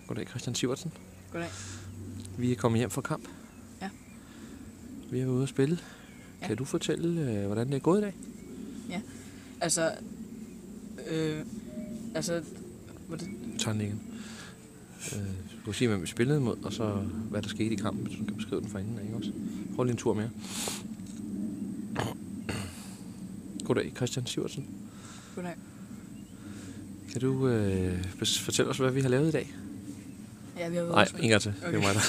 Goddag, Christian Sivertsen. Goddag. Vi er kommet hjem fra kamp. Ja. Vi er ude at spille. Ja. Kan du fortælle, hvordan det er gået i dag? Ja. Tag den igen. Du kan sige, hvem vi spillede mod, og så hvad der skete i kampen, hvis du kan beskrive den for inden, ikke også? Prøv lige en tur mere. Goddag, Christian Sivertsen. Goddag. Kan du fortælle os, hvad vi har lavet i dag? Ja, vi har været Nej, ude at spille. en gang til. Okay. Det er mig, der.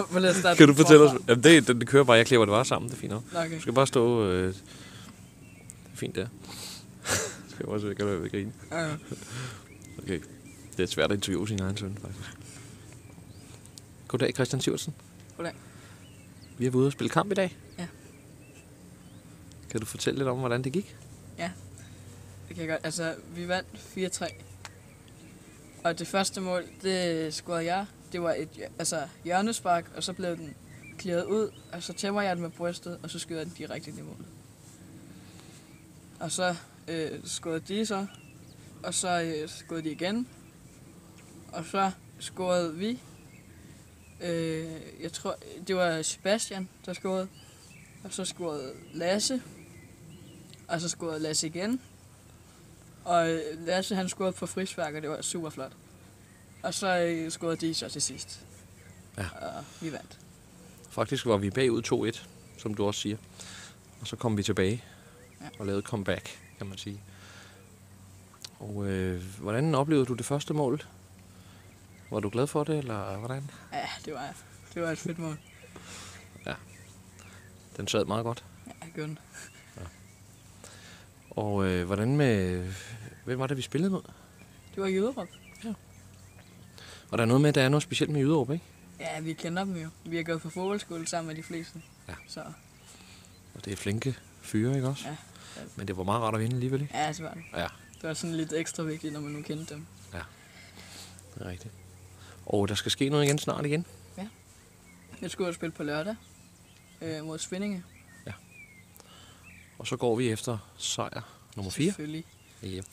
Okay. Lad os starte Kan du fortælle os? forfra. Jamen, det kører bare. Jeg klipper det bare sammen. Det er fint nok. Okay. Du skal bare stå... det er fint der. Det skal også ikke være ved grine. Okay. Okay. Det er svært at interviewe sin egen søn, faktisk. Goddag, Christian Sivertsen. Goddag. Vi er ude at spille kamp i dag. Ja. Kan du fortælle lidt om, hvordan det gik? Ja, det kan jeg godt. Vi vandt 4-3. Og det første mål, det scorede jeg. Det var et hjørnespark, og så blev den clearet ud, og så tæmmer jeg den med brystet, og så skyder jeg den direkte ind i målet. Og så scorede de så, og så scorede de igen, og så scorede vi. Jeg tror, det var Sebastian, der scorede, og så scorede Lasse, og så scorede Lasse igen. Og Lasse, han scorede på frispark, og det var super flot. Og så scorede de så til sidst. Ja. Og vi vandt. Faktisk var vi bagud 2-1, som du også siger. Og så kom vi tilbage og lavede comeback, kan man sige. Og hvordan oplevede du det første mål? Var du glad for det, eller hvordan? Ja, det var et fedt mål. Ja, den sad meget godt. Ja, jeg gjorde den. Og hvordan med... Hvem var det, vi spillede mod? Det var Jyderup. Og der er noget med, der er noget specielt med Jyderup, ikke? Ja, vi kender dem jo. Vi har gået på fodboldskole sammen med de fleste. Ja. Så Og det er flinke fyre, ikke også? ja, Men det var meget rart at vinde alligevel, ikke? ja, det var det. Ja, Det var sådan lidt ekstra vigtigt, når man nu kendte dem. det er rigtigt. Og der skal ske noget igen snart igen. Jeg skulle jo spille på lørdag mod Svindinge. Og så går vi efter sejr nummer 4. Selvfølgelig. Yep.